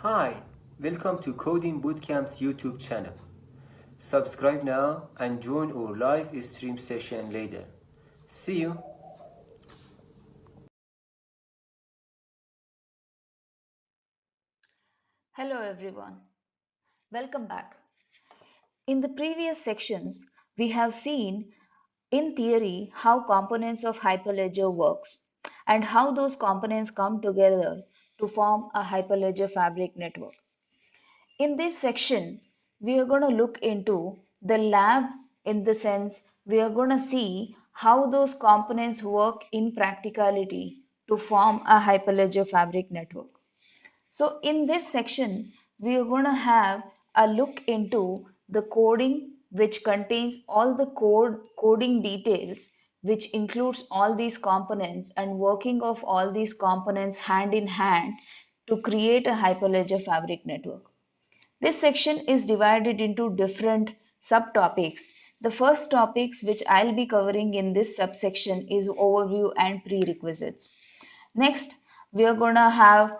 Hi, welcome to Coding Bootcamp's YouTube channel. Subscribe now and join our live stream session later. See you. Hello everyone, welcome back. In the previous sections, we have seen in theory how components of Hyperledger works and how those components come together to form a Hyperledger Fabric network. In this section, we are going to look into the lab in the sense we are going to see how those components work in practicality to form a Hyperledger Fabric network. So in this section, we are going to have a look into the coding, which contains all the coding details, which includes all these components and working of all these components hand in hand to create a Hyperledger Fabric network. This section is divided into different subtopics. The first topics which I'll be covering in this subsection is overview and prerequisites. Next, we are gonna have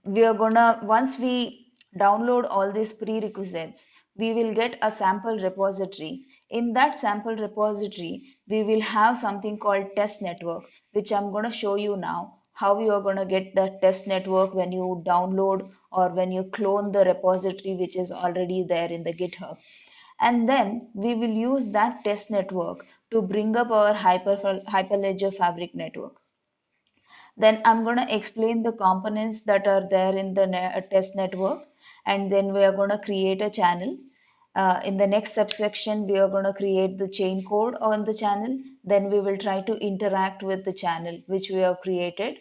once we download all these prerequisites, we will get a sample repository. In that sample repository, we will have something called test network, which I'm gonna show you now how you are gonna get the test network when you download or when you clone the repository which is already there in the GitHub. And then we will use that test network to bring up our Hyperledger Fabric network. Then I'm going to explain the components that are there in the test network, and then we are going to create a channel. In the next subsection, we are going to create the chain code on the channel. Then we will try to interact with the channel which we have created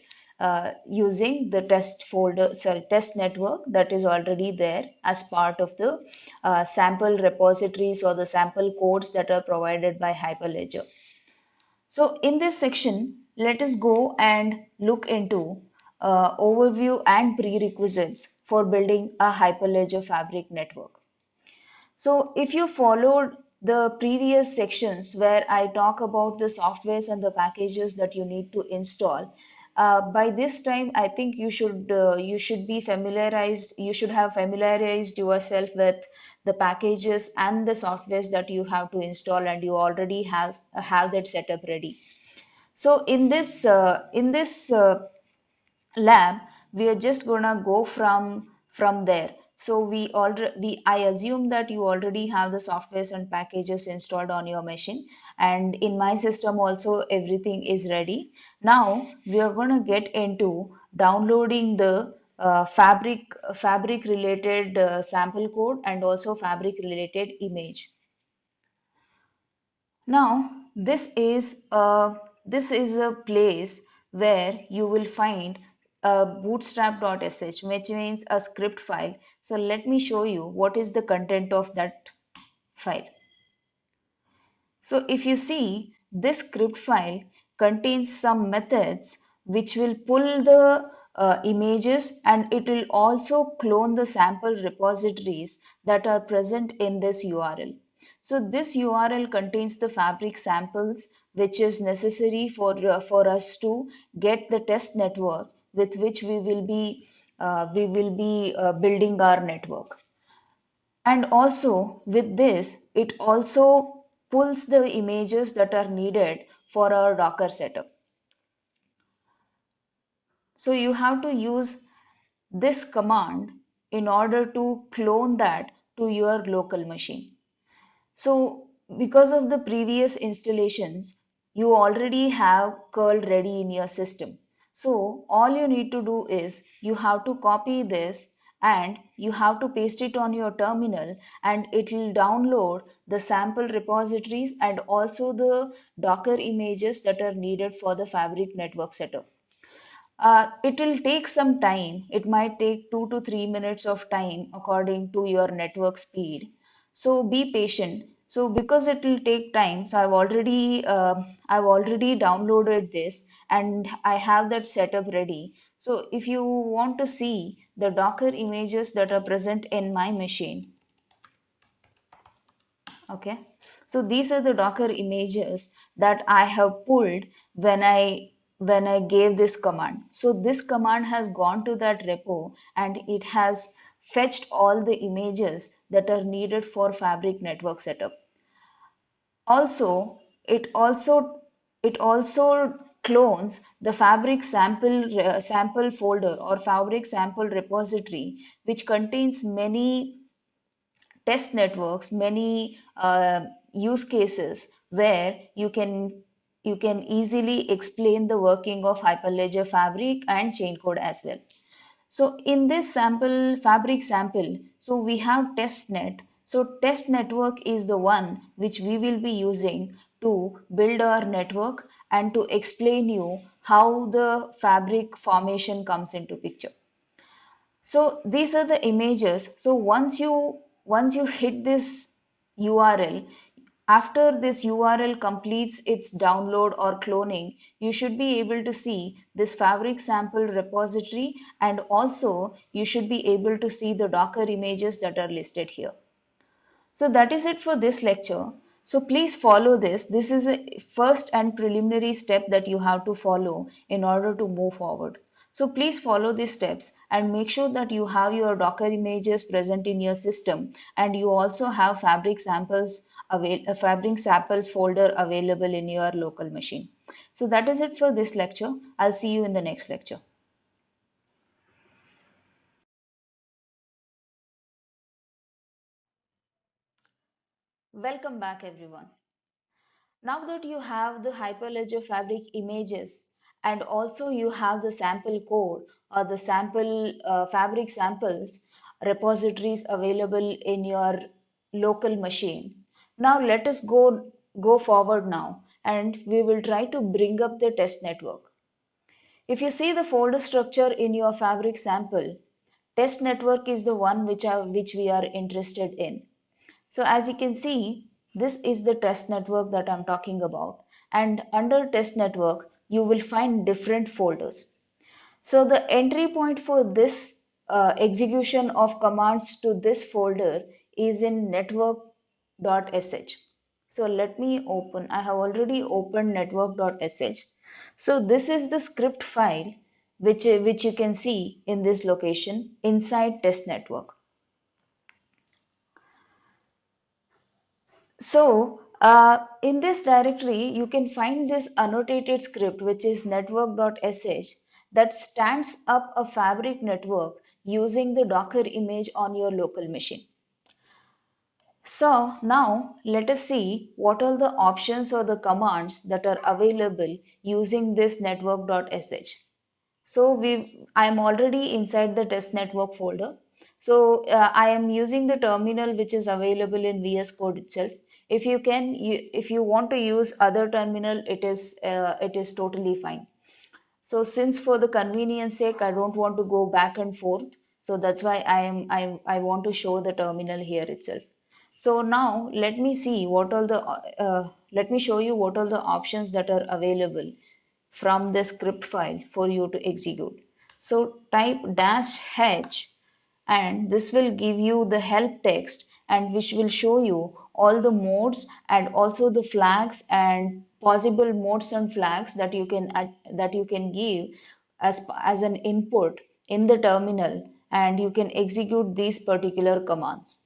using the test network that is already there as part of the sample repositories or the sample codes that are provided by Hyperledger. So in this section, let us go and look into overview and prerequisites for building a Hyperledger Fabric network. So if you followed the previous sections where I talk about the softwares and the packages that you need to install, by this time I think you should be familiarized. You should have familiarized yourself with the packages and the softwares that you have to install, and you already have that setup ready. So in this lab, we are just gonna go from there. So I assume that you already have the softwares and packages installed on your machine, and in my system also everything is ready. Now we are gonna get into downloading the fabric related sample code and also fabric related image. Now, this is a place where you will find a bootstrap.sh, which means a script file. So let me show you what is the content of that file. So if you see, this script file contains some methods which will pull the images, and it will also clone the sample repositories that are present in this URL. So this URL contains the fabric samples which is necessary for us to get the test network with which we will be building our network. And also with this, it also pulls the images that are needed for our Docker setup. So you have to use this command in order to clone that to your local machine. So because of the previous installations, you already have curl ready in your system. So all you need to do is you have to copy this and you have to paste it on your terminal, and it will download the sample repositories and also the Docker images that are needed for the Fabric network setup. It will take some time. It might take 2 to 3 minutes of time according to your network speed. So be patient. So because it will take time, so I've already downloaded this and I have that setup ready. So if you want to see the Docker images that are present in my machine, okay. So these are the Docker images that I have pulled when I when I gave this command. So this command has gone to that repo and it has fetched all the images that are needed for Fabric network setup. Also, it also clones the Fabric sample folder or Fabric sample repository, which contains many test networks, many use cases where you can easily explain the working of Hyperledger Fabric and Chaincode as well. So in this sample Fabric sample, so we have testnet. So test network is the one which we will be using to build our network and to explain you how the Fabric formation comes into picture. So these are the images. So once you hit this URL, after this URL completes its download or cloning, you should be able to see this Fabric sample repository, and also you should be able to see the Docker images that are listed here. So that is it for this lecture. So please follow this. This is a first and preliminary step that you have to follow in order to move forward. So please follow these steps and make sure that you have your Docker images present in your system, and you also have a Fabric sample folder available in your local machine. So that is it for this lecture. I'll see you in the next lecture. Welcome back, everyone. Now that you have the Hyperledger Fabric images and also you have the sample code or the sample Fabric samples repositories available in your local machine, now let us go forward now, and we will try to bring up the test network. If you see the folder structure in your Fabric sample, test network is the one which we are interested in. So as you can see, this is the test network that I'm talking about. And under test network, you will find different folders. So the entry point for this execution of commands to this folder is in network.sh. So let me open, I have already opened network.sh. So this is the script file which you can see in this location inside test network. So, in this directory, you can find this annotated script, which is network.sh, that stands up a Fabric network using the Docker image on your local machine. So now let us see what are the options or the commands that are available using this network.sh. So I am already inside the test network folder. So I am using the terminal which is available in VS Code itself. If you want to use other terminal, it is totally fine. So since for the convenience sake, I don't want to go back and forth. So that's why I want to show the terminal here itself. So now let me show you what all the options that are available from the script file for you to execute. So type -h, and this will give you the help text, and which will show you all the modes and also the flags and possible modes and flags that you can give as an input in the terminal, and you can execute these particular commands.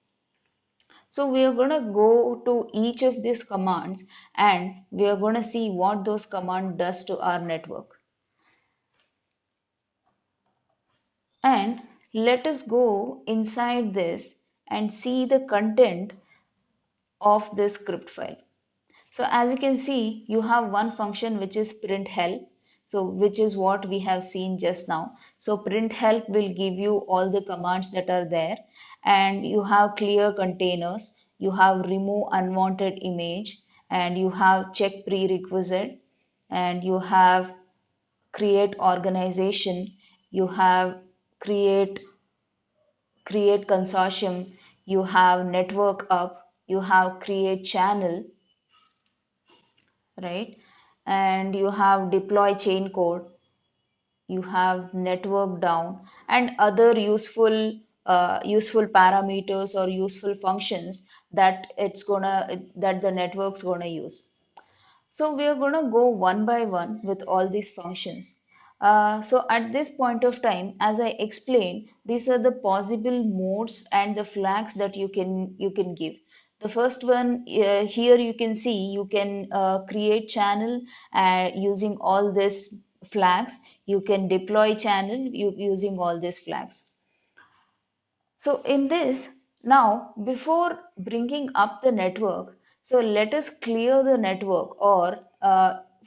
So we are going to go to each of these commands, and we are going to see what those command does to our network. And let us go inside this and see the content of this script file. So as you can see, you have one function which is print help. So which is what we have seen just now. So print help will give you all the commands that are there, and you have clear containers, you have remove unwanted image, and you have check prerequisite, and you have create organization, you have create create consortium, you have network up, you have create channel, right? And you have deploy chain code, you have network down, and other useful parameters or useful functions that the network's gonna use. So we are going to go one by one with all these functions. So at this point of time, as I explained, these are the possible modes and the flags that you can give. The first one, here you can see you can create channel using all these flags. You can deploy channel using all these flags. So in this, now before bringing up the network, so let us clear the network, or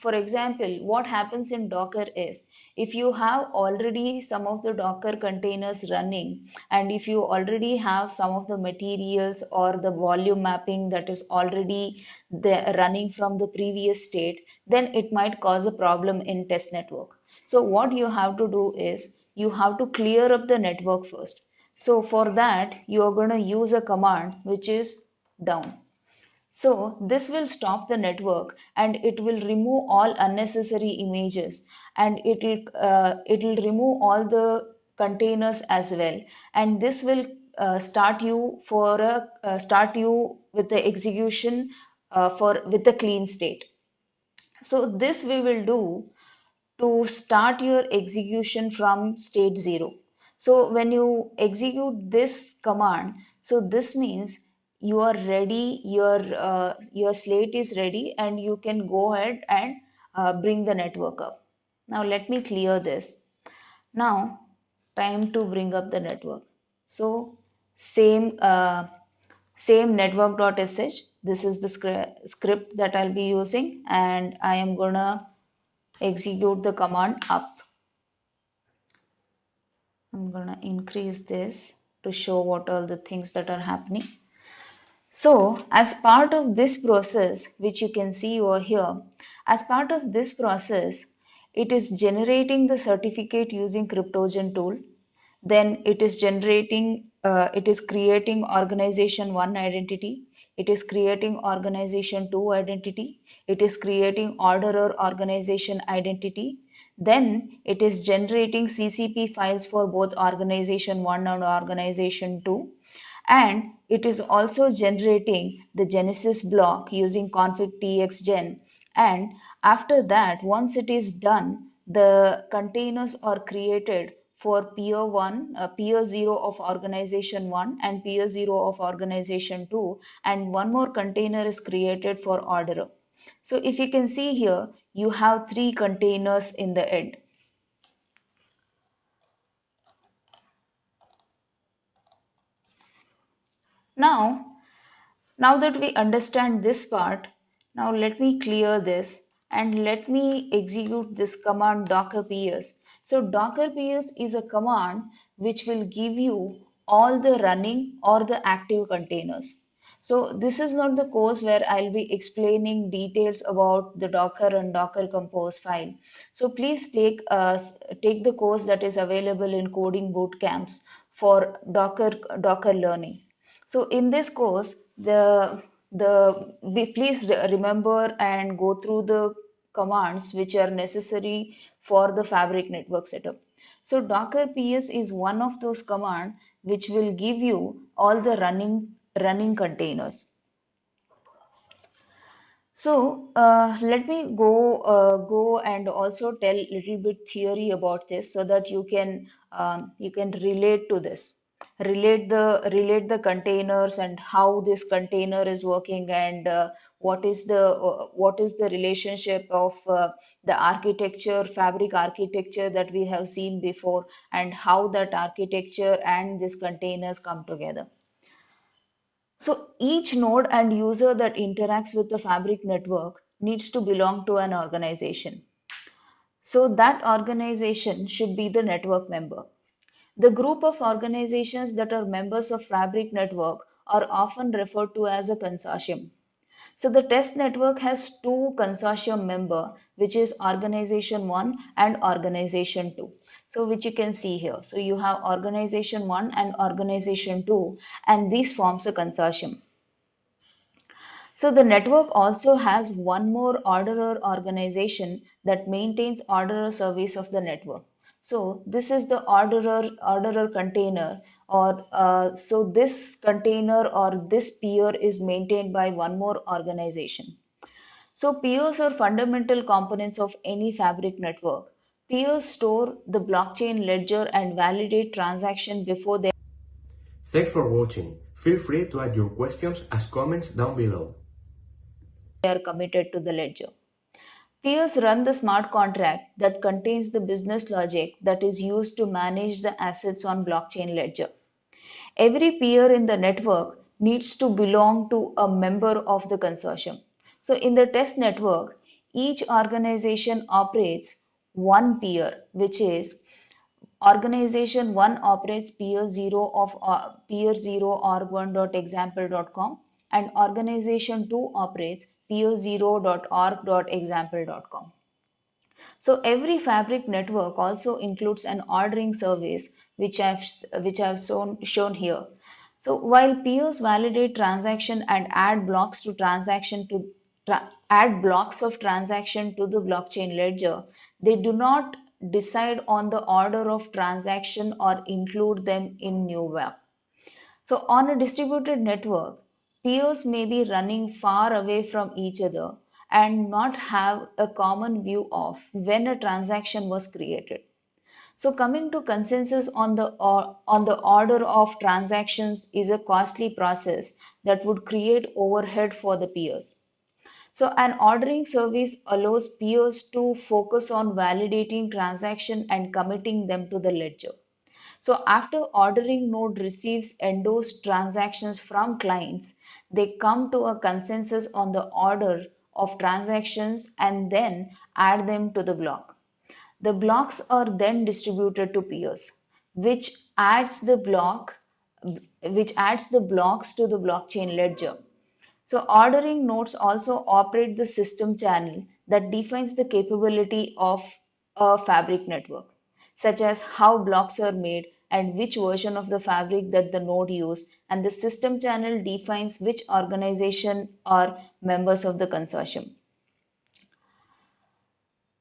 for example, what happens in Docker is if you have already some of the Docker containers running, and if you already have some of the materials or the volume mapping that is already running from the previous state, then it might cause a problem in test network. So what you have to do is you have to clear up the network first. So for that, you are going to use a command which is down. So this will stop the network and it will remove all unnecessary images, and it will remove all the containers as well. And this will start you with the execution for with the clean state. So this we will do to start your execution from state 0. So when you execute this command, so this means you are ready, your slate is ready, and you can go ahead and bring the network up. Now let me clear this. Now time to bring up the network. So same same network.sh. This is the script that I'll be using, and I am gonna execute the command up. I'm gonna increase this to show what all the things that are happening. So as part of this process, which you can see over here, as part of this process, it is generating the certificate using Cryptogen tool. Then it is it is creating organization 1 identity. It is creating organization 2 identity. It is creating orderer organization identity. Then it is generating CCP files for both organization 1 and organization 2, and it is also generating the Genesis block using config txgen. And after that, once it is done, the containers are created for peer 1, peer 0 of organization 1 and peer 0 of organization 2, and one more container is created for orderer. So if you can see here, you have 3 containers in the end. Now that we understand this part, now let me clear this and let me execute this command docker ps. So docker ps is a command which will give you all the running or the active containers. So this is not the course where I'll be explaining details about the Docker and Docker Compose file. So please take the course that is available in coding boot camps for Docker learning. So in this course, please remember and go through the commands which are necessary for the Fabric network setup. So Docker PS is one of those commands which will give you all the running containers. So let me go and also tell a little bit theory about this so that you can relate to this, relate the containers and how this container is working, and what is the relationship of the architecture, Fabric architecture that we have seen before, and how that architecture and these containers come together. So each node and user that interacts with the Fabric network needs to belong to an organization. So that organization should be the network member. The group of organizations that are members of Fabric network are often referred to as a consortium. So the test network has two consortium member, which is organization 1 and organization 2. So which you can see here. So you have organization 1 and organization 2, and these forms a consortium. So the network also has one more orderer organization that maintains orderer service of the network. So this is the orderer container, or so this container or this peer is maintained by one more organization. So peers are fundamental components of any fabric network. Peers store the blockchain ledger and validate transactions before they Thanks for watching. Feel free to add your questions as comments down below. are committed to the ledger. Peers run the smart contract that contains the business logic that is used to manage the assets on blockchain ledger. Every peer in the network needs to belong to a member of the consortium. So in the test network, each organization operates one peer, which is organization 1 operates peer 0 of peer 0 org1.example.com and organization 2 operates peer 0.org.example.com. So every fabric network also includes an ordering service, which I've shown here. So while peers validate transaction and add blocks to transaction to add blocks of transaction to the blockchain ledger, they do not decide on the order of transaction or include them in new web. So, on a distributed network, peers may be running far away from each other and not have a common view of when a transaction was created. So, coming to consensus on the order of transactions is a costly process that would create overhead for the peers. So, an ordering service allows peers to focus on validating transaction and committing them to the ledger. So after ordering node receives endorsed transactions from clients, they come to a consensus on the order of transactions and then add them to the block. The blocks are then distributed to peers, which adds the block which adds the blocks to the blockchain ledger. So ordering nodes also operate the system channel that defines the capability of a fabric network, such as how blocks are made and which version of the fabric that the node use, and the system channel defines which organization are members of the consortium.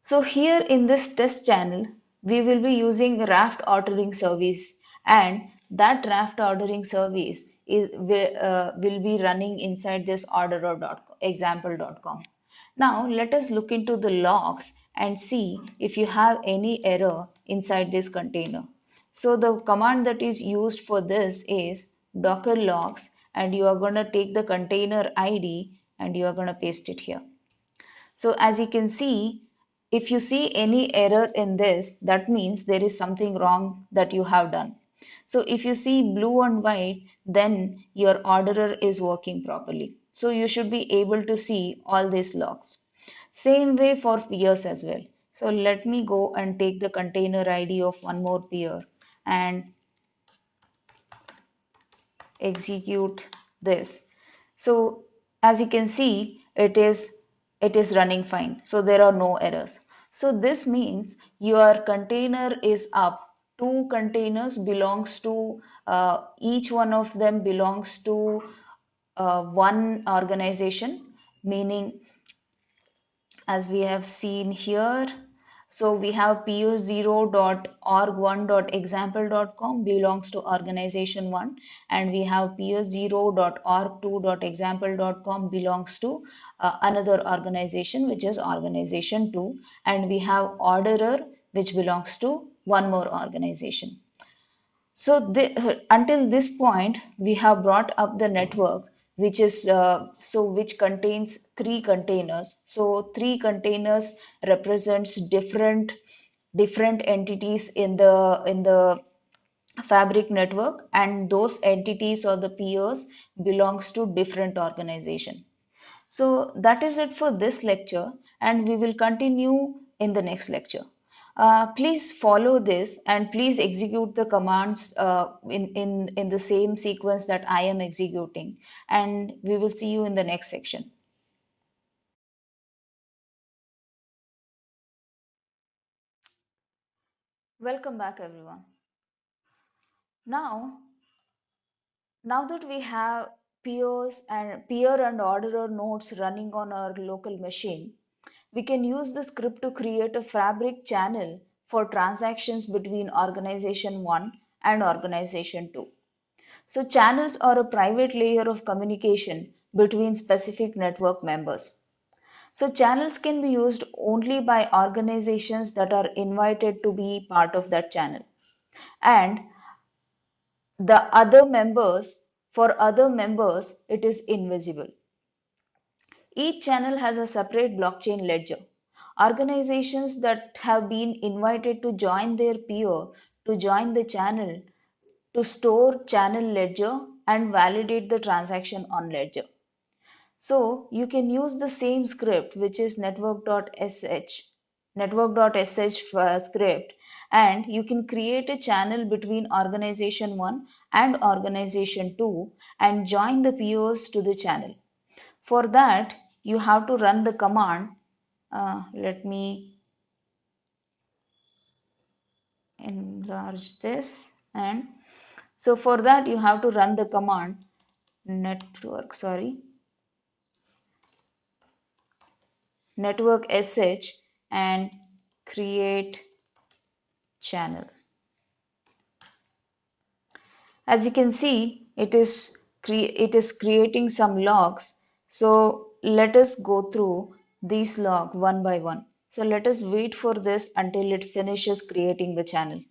So here in this test channel, we will be using raft ordering service, and that raft ordering service will be running inside this orderer.example.com. Now let us look into the logs and see if you have any error inside this container. So the command that is used for this is docker logs, and you are going to take the container ID and you are going to paste it here. So as you can see, if you see any error in this, that means there is something wrong that you have done. So if you see blue and white, then your orderer is working properly. So you should be able to see all these logs. Same way for peers as well. So let me go and take the container ID of one more peer and execute this. So as you can see, it is running fine. So there are no errors. So this means your container is up. Two containers belongs to each one of them belongs to one organization, meaning as we have seen here. So we have pu0.org1.example.com belongs to organization 1, and we have pu0.org2.example.com belongs to another organization, which is organization 2, and we have orderer which belongs to one more organization. So until this point, we have brought up the network, which contains three containers. So three containers represents different entities in the fabric network, and those entities or the peers belongs to different organization. So that is it for this lecture, and we will continue in the next lecture. Please follow this and please execute the commands in the same sequence that I am executing, and we will see you in the next section. Welcome back, everyone. Now, now that we have peer and orderer nodes running on our local machine, we can use the script to create a fabric channel for transactions between organization 1 and organization 2. So channels are a private layer of communication between specific network members. So channels can be used only by organizations that are invited to be part of that channel. And the other members, for other members, it is invisible. Each channel has a separate blockchain ledger. Organizations that have been invited to join their peer to join the channel to store channel ledger and validate the transaction on ledger. So you can use the same script, which is network.sh script, and you can create a channel between organization 1 and organization 2 and join the peers to the channel. For that, you have to run the command. Let me enlarge this. And so for that, you have to run the command network sh and create channel. As you can see, it is creating some logs. So let us go through these logs one by one. So let us wait for this until it finishes creating the channel.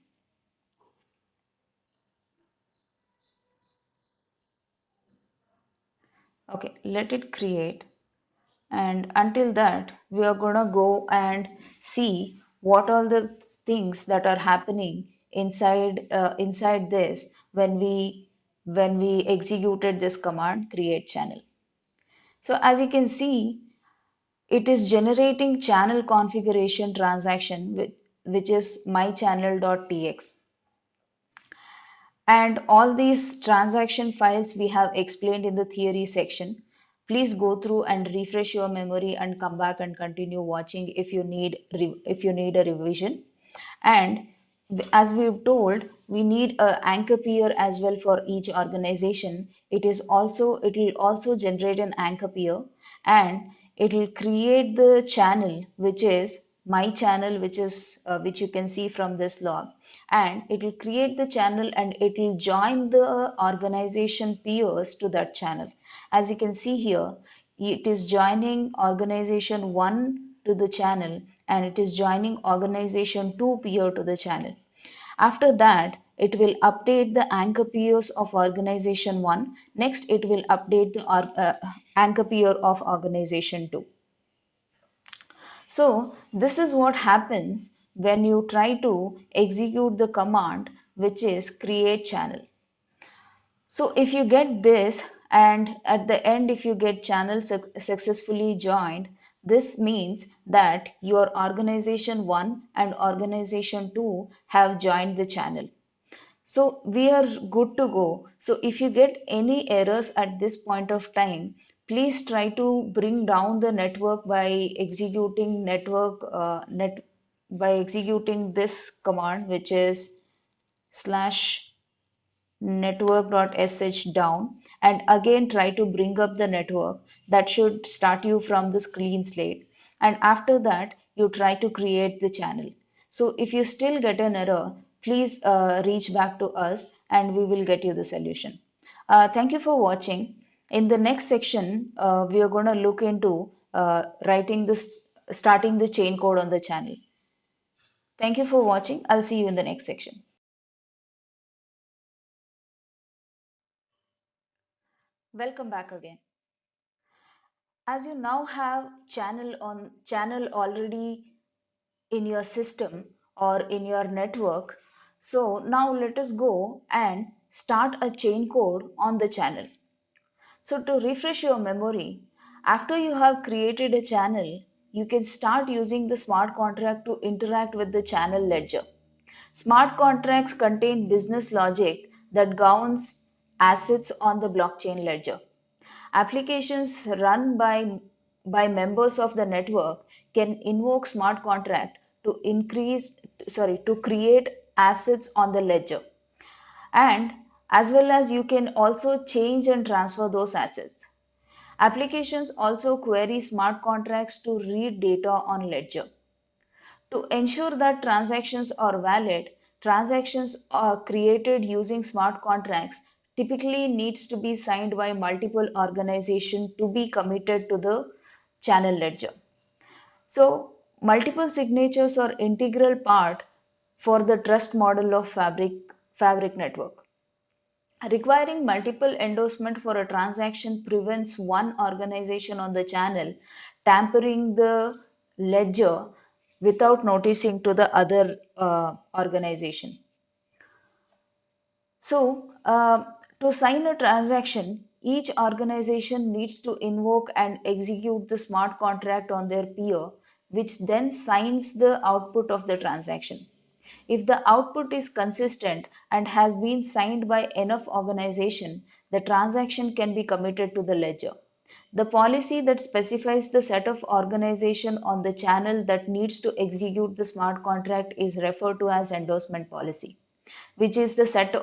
Okay, let it create. And until that, we are gonna go and see what all the things that are happening inside this when we executed this command create channel. So as you can see, it is generating channel configuration transaction which is mychannel.tx. And all these transaction files we have explained in the theory section. Please go through and refresh your memory and come back and continue watching if you need a revision. And as we've told, we need a anchor peer as well for each organization. It will also generate an anchor peer, and it will create the channel which is my channel, which you can see from this log, and it will create the channel and it will join the organization peers to that channel. As you can see here, it is joining organization 1 to the channel and it is joining organization 2 peer to the channel. After that, it will update the anchor peers of organization 1. Next, it will update the anchor peer of organization 2. So this is what happens when you try to execute the command which is create channel. So if you get this and at the end if you get channel successfully joined, this means that your organization 1 and organization 2 have joined the channel. So we are good to go. So if you get any errors at this point of time, please try to bring down the network by executing by executing this command, which is slash network.sh down, and again try to bring up the network. That should start you from this clean slate, and after that you try to create the channel. So if you still get an error, please reach back to us and we will get you the solution. Thank you for watching. In the next section, we are going to look into starting the chain code on the channel. Thank you for watching. I'll see you in the next section. Welcome back again. As you now have channel already in your system or in your network, so now let us go and start a chain code on the channel. So to refresh your memory, after you have created a channel, you can start using the smart contract to interact with the channel ledger. Smart contracts contain business logic that governs assets on the blockchain ledger. Applications run by members of the network can invoke smart contract to create assets on the ledger. And as well as you can also change and transfer those assets. Applications also query smart contracts to read data on ledger. To ensure that transactions are valid, transactions are created using smart contracts typically needs to be signed by multiple organizations to be committed to the channel ledger. So multiple signatures are integral part for the trust model of fabric network. Requiring multiple endorsement for a transaction prevents one organization on the channel tampering the ledger without noticing to the other organization. So, to sign a transaction, each organization needs to invoke and execute the smart contract on their peer, which then signs the output of the transaction. If the output is consistent and has been signed by enough organization, the transaction can be committed to the ledger. The policy that specifies the set of organization on the channel that needs to execute the smart contract is referred to as endorsement policy, which is the set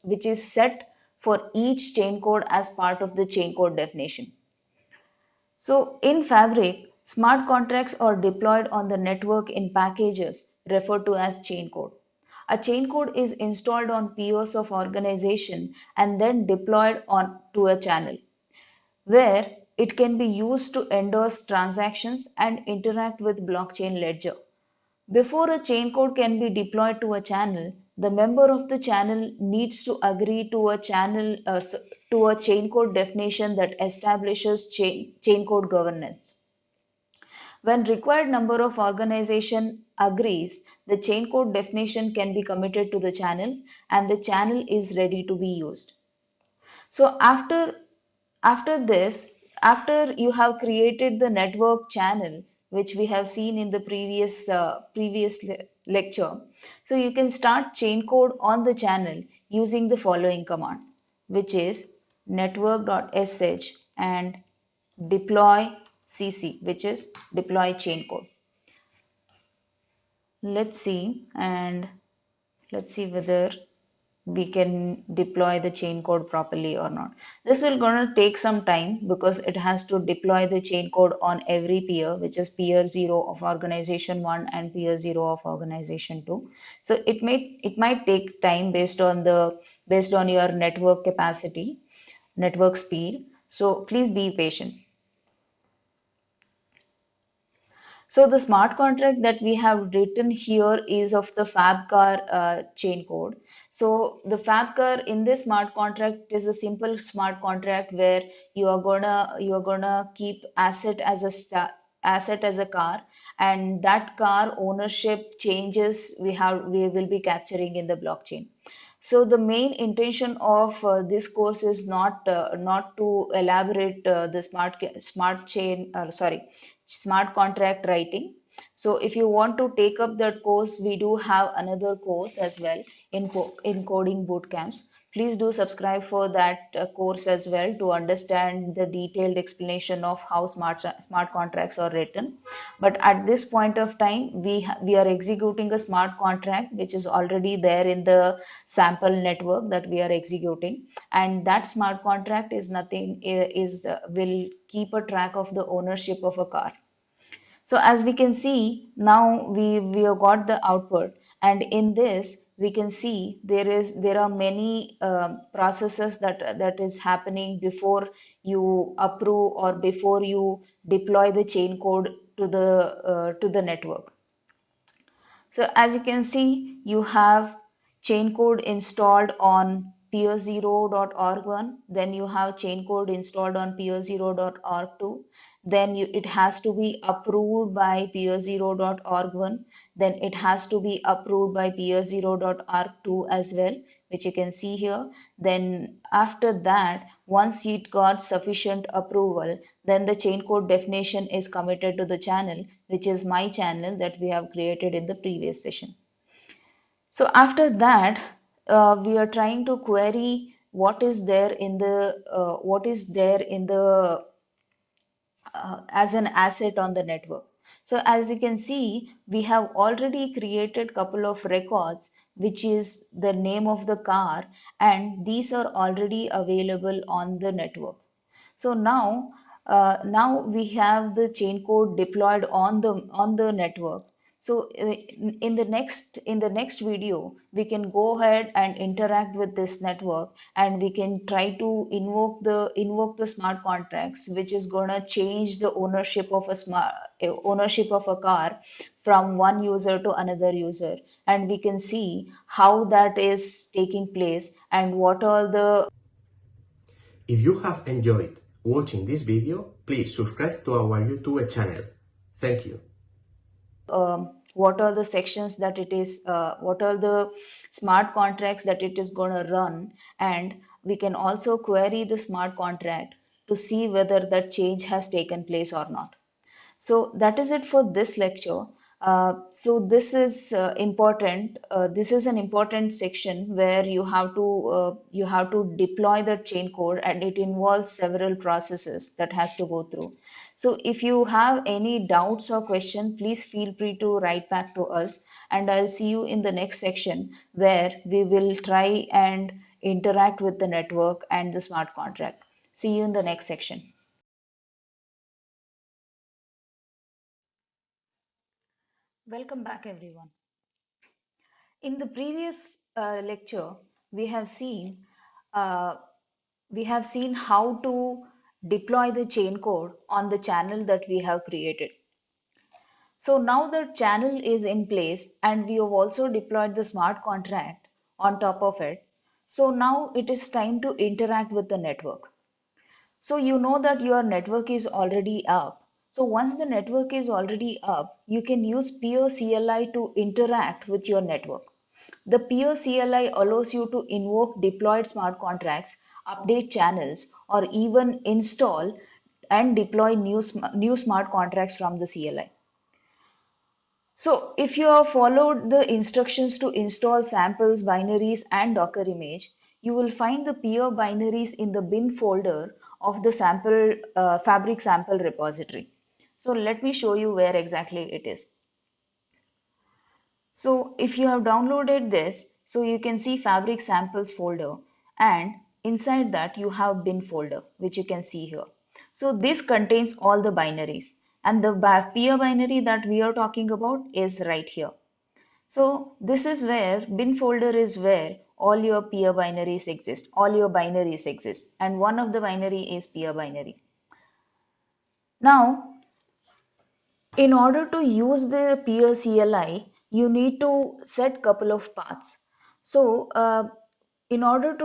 which is set for each chain code as part of the chain code definition. So in Fabric, smart contracts are deployed on the network in packages referred to as chain code. A chain code is installed on POs of organization and then deployed on to a channel where it can be used to endorse transactions and interact with blockchain ledger. Before a chain code can be deployed to a channel, the member of the channel needs to agree to a chain code definition that establishes chain code governance. When required number of organization agrees, the chain code definition can be committed to the channel and the channel is ready to be used. So after this, after you have created the network channel, which we have seen in the previous lecture, so you can start chain code on the channel using the following command, which is network.sh and deploy cc, which is deploy chain code. Let's see, and let's see whether we can deploy the chain code properly or not. This will gonna take some time because it has to deploy the chain code on every peer, which is peer 0 of organization 1 and peer 0 of organization 2. So it might take time based on your network capacity, network speed. So please be patient. So the smart contract that we have written here is of the FabCar chain code. So the FabCar in this smart contract is a simple smart contract where you are gonna keep asset as a car, and that car ownership changes we will be capturing in the blockchain. So the main intention of this course is not to elaborate the smart contract writing. So if you want to take up that course, we do have another course as well in coding boot camps. Please do subscribe for that course as well to understand the detailed explanation of how smart contracts are written. But at this point of time, we are executing a smart contract which is already there in the sample network that we are executing, and that smart contract is nothing is will keep a track of the ownership of a car. So as we can see now, we have got the output, and in this we can see there are many processes that is happening before you approve or before you deploy the chain code to the network. So as you can see, you have chain code installed on peer0.org1, then you have chain code installed on peer0.org2, then it has to be approved by peer0.org1, then it has to be approved by peer0.org2 as well, which you can see here. Then after that, once it got sufficient approval, then the chain code definition is committed to the channel, which is my channel that we have created in the previous session. So after that, we are trying to query what is there in the as an asset on the network. So as you can see, we have already created couple of records, which is the name of the car, and these are already available on the network. So now we have the chain code deployed on the network. So in the next video, we can go ahead and interact with this network, and we can try to invoke the smart contracts, which is gonna change the ownership of a car from one user to another user, and we can see how that is taking place and what are the If you have enjoyed watching this video, please subscribe to our YouTube channel. Thank you. what are the sections that it is, what are the smart contracts that it is going to run, and we can also query the smart contract to see whether that change has taken place or not. So that is it for this lecture. So this is important. This is an important section where you have to deploy the chain code, and it involves several processes that has to go through. So if you have any doubts or question, please feel free to write back to us, and I'll see you in the next section where we will try and interact with the network and the smart contract. See you in the next section. Welcome back, everyone. In the previous lecture, we have seen uh, how to deploy the chain code on the channel that we have created. So now the channel is in place, and we have also deployed the smart contract on top of it. So now it is time to interact with the network. So you know that your network is already up. So once the network is already up, you can use peer CLI to interact with your network. The peer CLI allows you to invoke deployed smart contracts, update channels, or even install and deploy new smart contracts from the CLI. So if you have followed the instructions to install samples, binaries, and Docker image, you will find the peer binaries in the bin folder of the Fabric sample repository. So let me show you where exactly it is. So if you have downloaded this, so you can see Fabric samples folder, and inside that you have bin folder, which you can see here. So this contains all the binaries, and the peer binary that we are talking about is right here. So this is where bin folder is where all your peer binaries exist, and one of the binary is peer binary. Now, in order to use the peer CLI, you need to set couple of paths. So you have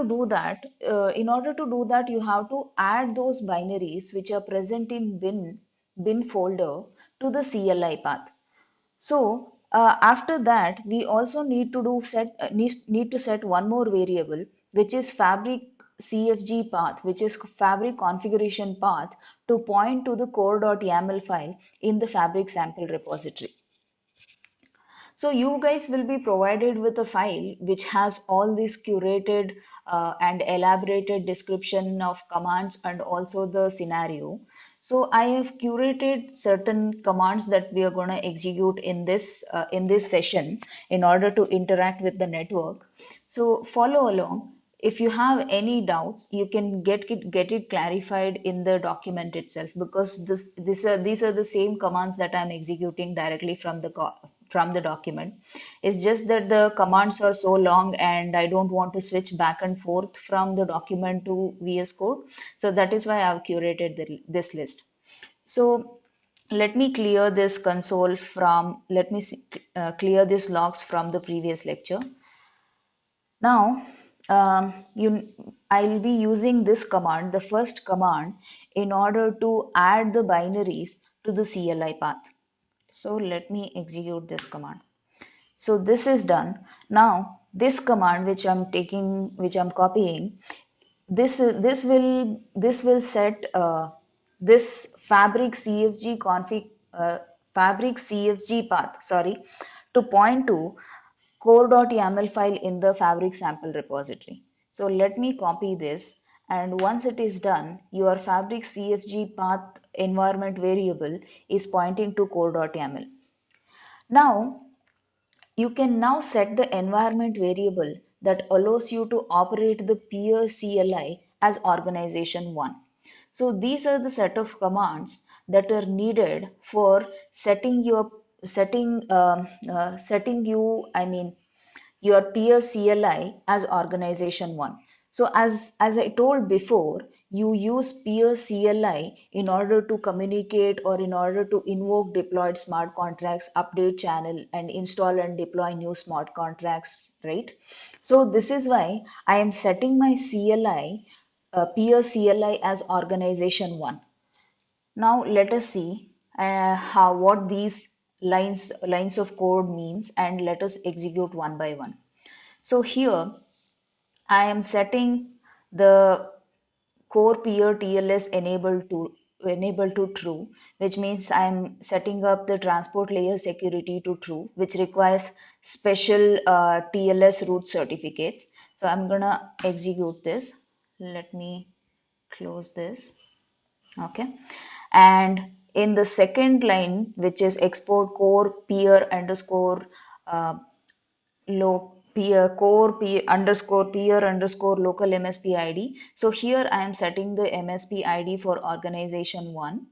to add those binaries which are present in bin folder to the CLI path. So after that, we also need to set one more variable, which is Fabric CFG path, which is Fabric configuration path, to point to the core.yaml file in the Fabric sample repository. So you guys will be provided with a file which has all this curated and elaborated description of commands and also the scenario. So I have curated certain commands that we are going to execute in this session in order to interact with the network. So follow along. If you have any doubts, you can get it clarified in the document itself, because these are the same commands that I'm executing directly from the document. It's just that the commands are so long and I don't want to switch back and forth from the document to VS Code. So that is why I've curated this list. So let me clear this console from, let me see, clear these logs from the previous lecture. Now, I'll be using this command, the first command, in order to add the binaries to the CLI path. So let me execute this command. So this is done. Now, this command which I'm copying, this will set this Fabric CFG path, sorry, to point to core.yaml file in the Fabric sample repository. So let me copy this, and once it is done, your Fabric CFG path environment variable is pointing to core.yaml. Now, you can now set the environment variable that allows you to operate the peer CLI as organization 1. So these are the set of commands that are needed for setting your setting you, I mean, your peer CLI as organization one. So as I told before, you use peer CLI in order to communicate or in order to invoke deployed smart contracts, update channel, and install and deploy new smart contracts, right? So this is why I am setting my CLI, peer CLI as organization one. Now let us see how what these lines of code means, and let us execute one by one. So here I am setting the core peer TLS enabled to true, which means I am setting up the transport layer security to true, which requires special TLS root certificates. So I'm gonna execute this. Let me close this. Okay, and in the second line, which is export core peer underscore uh, low peer core peer underscore local MSP ID. So here I am setting the MSP ID for organization one.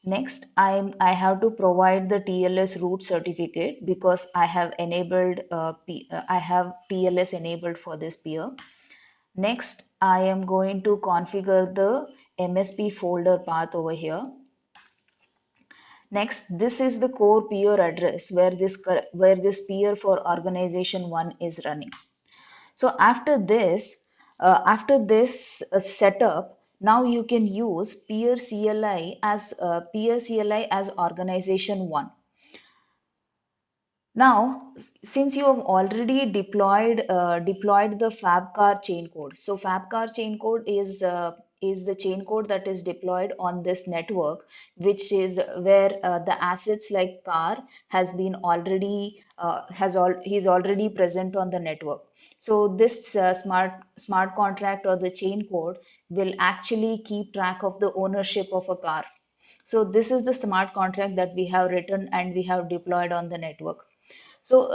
Next, I have to provide the TLS root certificate because I have enabled I have TLS enabled for this peer. Next, I am going to configure the MSP folder path over here. Next, this is the core peer address where this peer for organization one is running. So after this setup, now you can use peer CLI as organization one. Now, since you have already deployed the FabCar chain code, so FabCar chain code is the chain code that is deployed on this network, which is where the assets like car has been already he's already present on the network. So this smart contract or the chain code will actually keep track of the ownership of a car. So this is the smart contract that we have written and we have deployed on the network. So,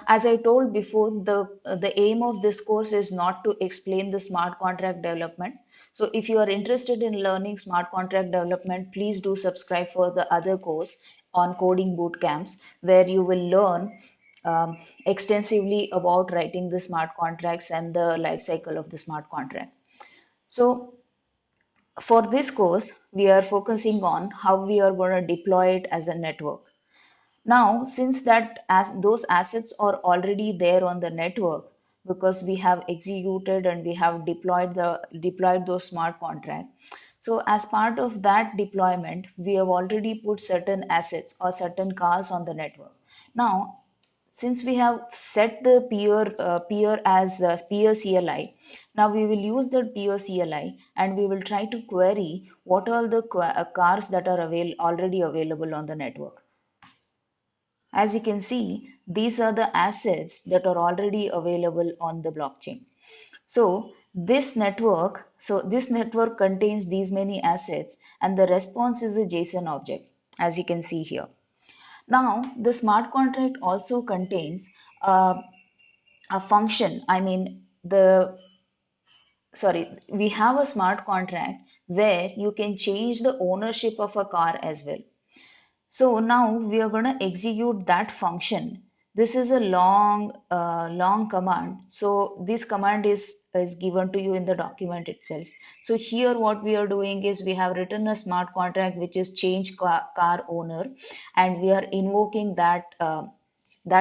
as I told before, the aim of this course is not to explain the smart contract development. So, if you are interested in learning smart contract development, please do subscribe for the other course on coding boot camps, where you will learn extensively about writing the smart contracts and the life cycle of the smart contract. So, for this course, we are focusing on how we are going to deploy it as a network. Now, since that as those assets are already there on the network, because we have executed and we have deployed those smart contracts. So as part of that deployment, we have already put certain assets or certain cars on the network. Now, since we have set the peer as peer CLI, now we will use the peer CLI and we will try to query what are the cars that are already available on the network. As you can see, these are the assets that are already available on the blockchain. So this network contains these many assets, and the response is a JSON object, as you can see here. Now, the smart contract also contains a function. I mean, we have a smart contract where you can change the ownership of a car as well. So now we are going to execute that function. This is a long command. So this command is given to you in the document itself. So here what we are doing is we have written a smart contract which is change car owner, and we are invoking that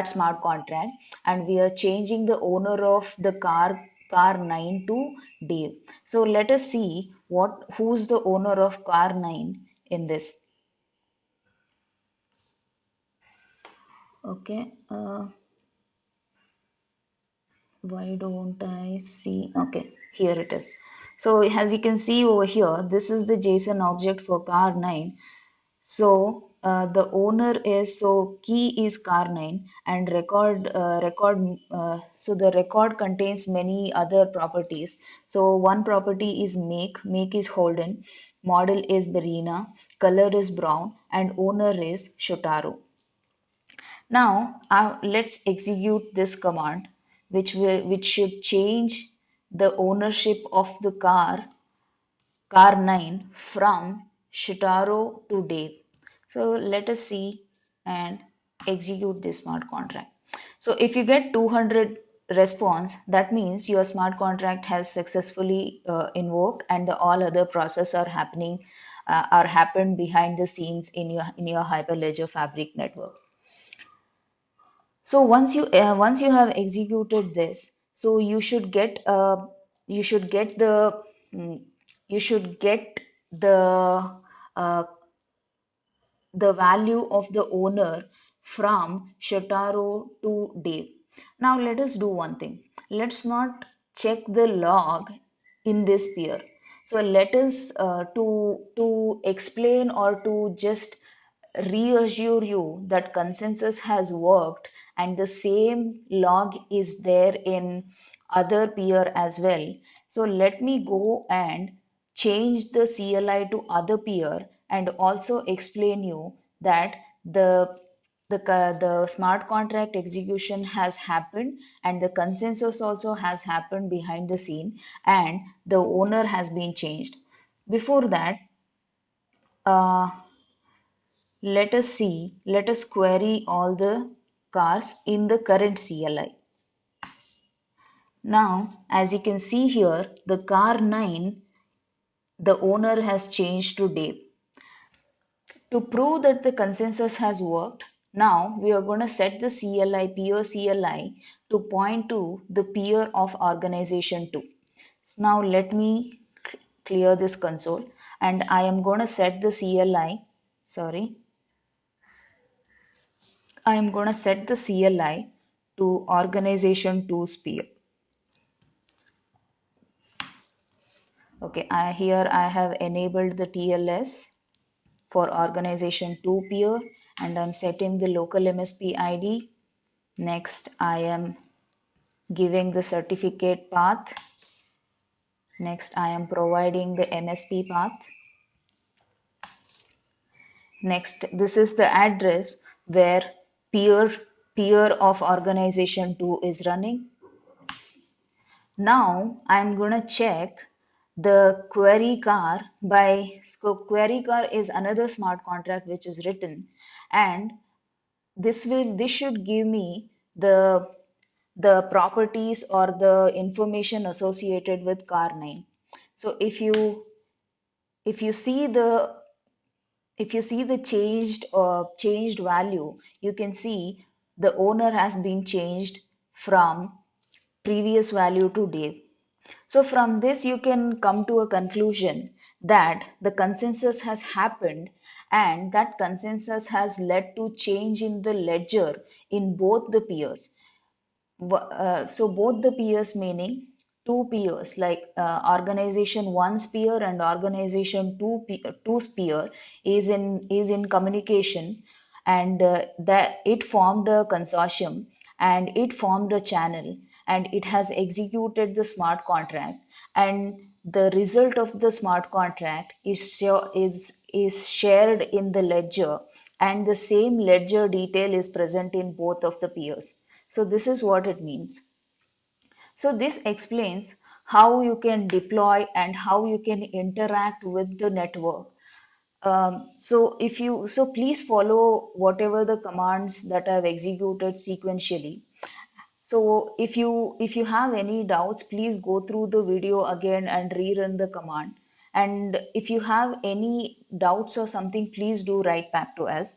smart contract, and we are changing the owner of the car 9 to Dave. So let us see who's the owner of car 9 in this. Okay, why don't I see? Okay, here it is. So as you can see over here, this is the JSON object for car 9. So the owner is, so key is car 9, and so the record contains many other properties. So one property is make is Holden, model is Berina, color is brown, and owner is Shotaro. Now let's execute this command, which should change the ownership of the car 9 from Shitaro to Dave. So let us see, and execute this smart contract. So if you get 200 response, that means your smart contract has successfully invoked, and all other processes are happened behind the scenes in your Hyperledger Fabric network. So once you have executed this, so you should get the mm, you should get uh, the value of the owner from Shotaro to Dave. Now let us do one thing. Let's not check the log in this peer. So let us to explain or to just reassure you that consensus has worked, and the same log is there in other peer as well. So let me go and change the CLI to other peer and also explain you that the smart contract execution has happened, and the consensus also has happened behind the scene, and the owner has been changed. Before that, uh, let us query all the cars in the current CLI. Now, as you can see here, the car 9, the owner has changed to Dave. To prove that the consensus has worked, now we are going to set the CLI, peer CLI, to point to the peer of organization 2. So now let me clear this console, and I am going to set the CLI, sorry, I am going to set the CLI to organization 2's peer. Okay, here I have enabled the TLS for organization 2 peer, and I'm setting the local MSP ID. Next, I am giving the certificate path. Next, I am providing the MSP path. Next, this is the address where peer of organization 2 is running. Now I'm going to check the query car by, so query car is another smart contract which is written, and this should give me the properties or the information associated with car 9. So if you see the changed value, you can see the owner has been changed from previous value to Dave. So from this you can come to a conclusion that the consensus has happened, and that consensus has led to change in the ledger in both the peers. So both the peers, meaning two peers, like organization 1's peer and organization 2's peer is in communication, and that it formed a consortium, and it formed a channel, and it has executed the smart contract, and the result of the smart contract is shared in the ledger, and the same ledger detail is present in both of the peers. So this is what it means. So this explains how you can deploy and how you can interact with the network. So please follow whatever the commands that I've executed sequentially. So if you have any doubts, please go through the video again and rerun the command. And if you have any doubts or something, please do write back to us.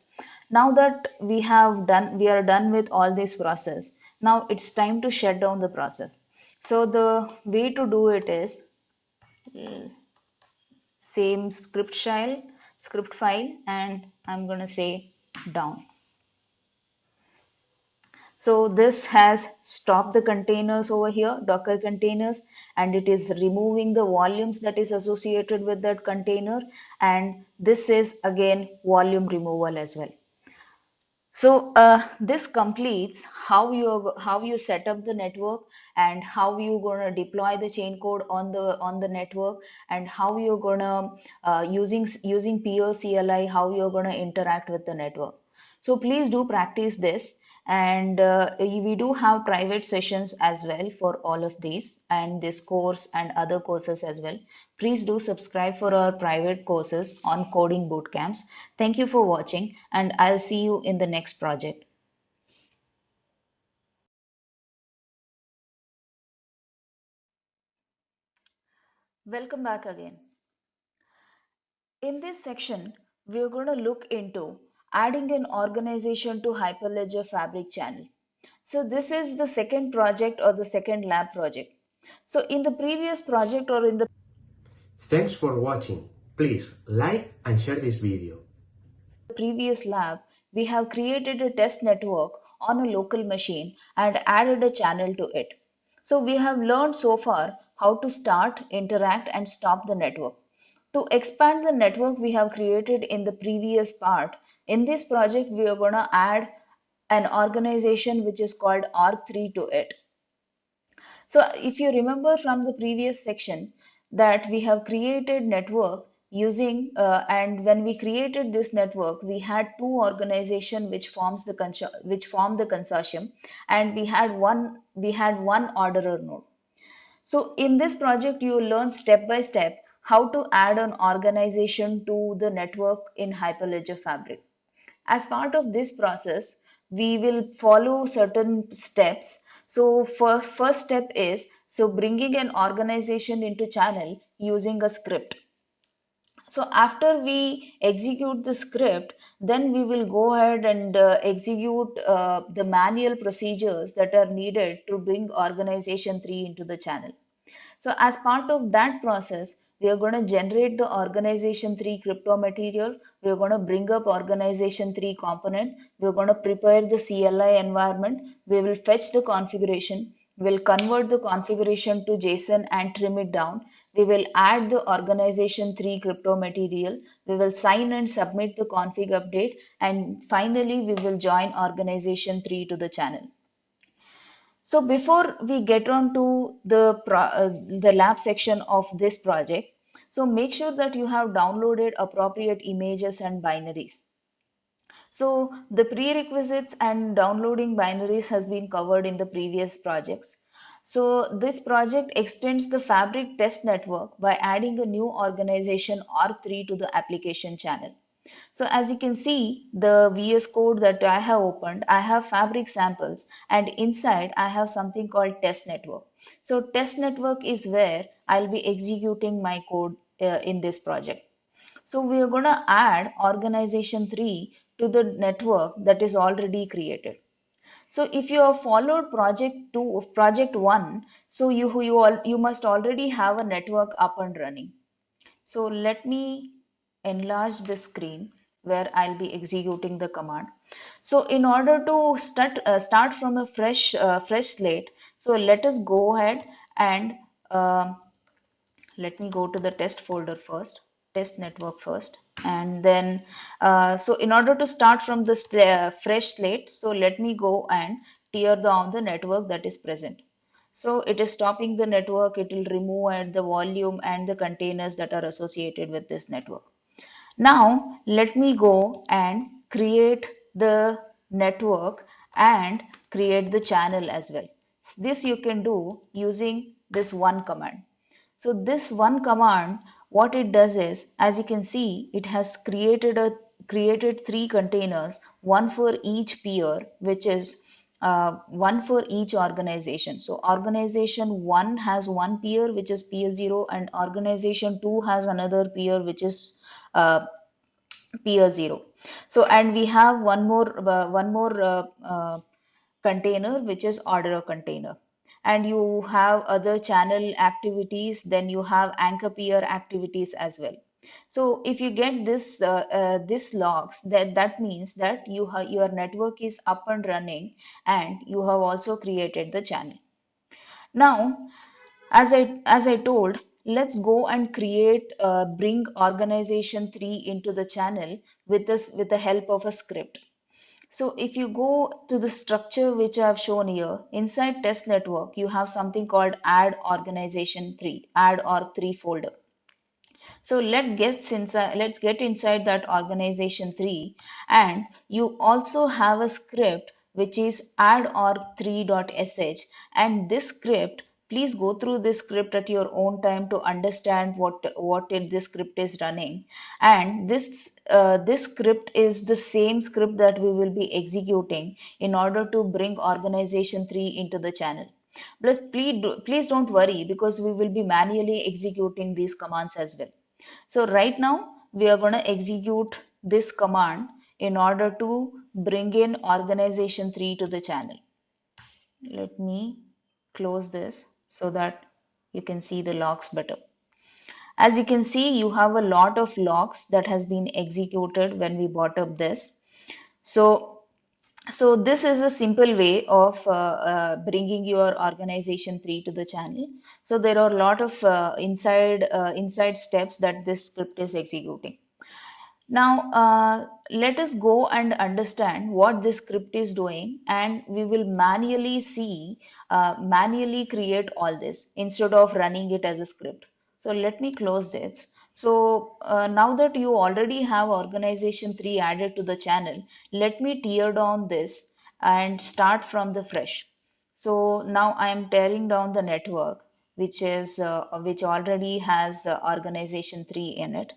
Now that we are done with all this process. Now it's time to shut down the process. So the way to do it is same script file, and I'm gonna say down. So this has stopped the containers over here, Docker containers, and it is removing the volumes that is associated with that container. And this is again volume removal as well. So this completes how you set up the network, and how you're gonna deploy the chain code on the network, and how you're gonna using POCLI, how you're gonna interact with the network. So please do practice this, and we do have private sessions as well for all of these, and this course and other courses as well. Please do subscribe for our private courses on coding bootcamps. Thank you for watching, and I'll see you in the next project. Welcome back again. In this section, we are going to look into adding an organization to Hyperledger Fabric channel. So this is the second project or the second lab project. So in the previous project or in the Thanks for watching. Please like and share this video. previous lab, we have created a test network on a local machine and added a channel to it. So we have learned so far how to start, interact and stop the network. To expand the network we have created in the previous part, in this project we are going to add an organization which is called org3 to it. So if you remember from the previous section that we have created network using and when we created this network we had two organization which form the consortium, and we had one orderer node. So in this project, you will learn step by step how to add an organization to the network in Hyperledger Fabric. As part of this process, we will follow certain steps. So first step is bringing an organization into channel using a script. So after we execute the script, then we will go ahead and execute the manual procedures that are needed to bring organization 3 into the channel. So as part of that process, we are going to generate the organization 3 crypto material. We are going to bring up organization 3 component. We are going to prepare the CLI environment. We will fetch the configuration. We will convert the configuration to JSON and trim it down. We will add the organization 3 crypto material. We will sign and submit the config update. And finally, we will join organization 3 to the channel. So before we get on to the lab section of this project, so make sure that you have downloaded appropriate images and binaries. So the prerequisites and downloading binaries has been covered in the previous projects. So this project extends the Fabric test network by adding a new organization org3 to the application channel. So as you can see, the VS Code that I have opened, I have Fabric samples, and inside I have something called test network. So test network is where I'll be executing my code in this project. So we are going to add organization 3 to the network that is already created. So if you have followed project 1, so you must already have a network up and running. So let me enlarge the screen where I'll be executing the command. So in order to start from a fresh slate, so let us go ahead and uh, let me go to the test folder first, test network first, and then so in order to start from this fresh slate, so let me go and tear down the network that is present. So it is stopping the network, it will remove at the volume and the containers that are associated with this network. Now let me go and create the network and create the channel as well. This you can do using this one command. So this one command, what it does is, as you can see, it has created three containers, one for each peer, which is one for each organization. So organization 1 has one peer, which is peer 0, and organization 2 has another peer, which is uh, peer 0. So and we have one more container, which is orderer container. And you have other channel activities, then you have anchor peer activities as well. So if you get this logs, that means that your network is up and running, and you have also created the channel. Now as I told, let's go and create bring organization 3 into the channel with this with the help of a script. So if you go to the structure which I have shown here, inside test network, you have something called add organization 3, add org3 folder. So let's get inside that organization 3, and you also have a script which is add org3.sh, and this script, please go through this script at your own time to understand this script is running. And this script is the same script that we will be executing in order to bring organization 3 into the channel. Plus, please don't worry, because we will be manually executing these commands as well. So right now we are going to execute this command in order to bring in organization 3 to the channel. Let me close this so that you can see the logs better. As you can see, you have a lot of logs that has been executed when we brought up this. So this is a simple way of bringing your organization 3 to the channel. So there are a lot of inside steps that this script is executing. Now, let us go and understand what this script is doing, and we will manually create all this instead of running it as a script. So let me close this. So now that you already have organization 3 added to the channel, let me tear down this and start from the fresh. So now I am tearing down the network, which already has organization 3 in it.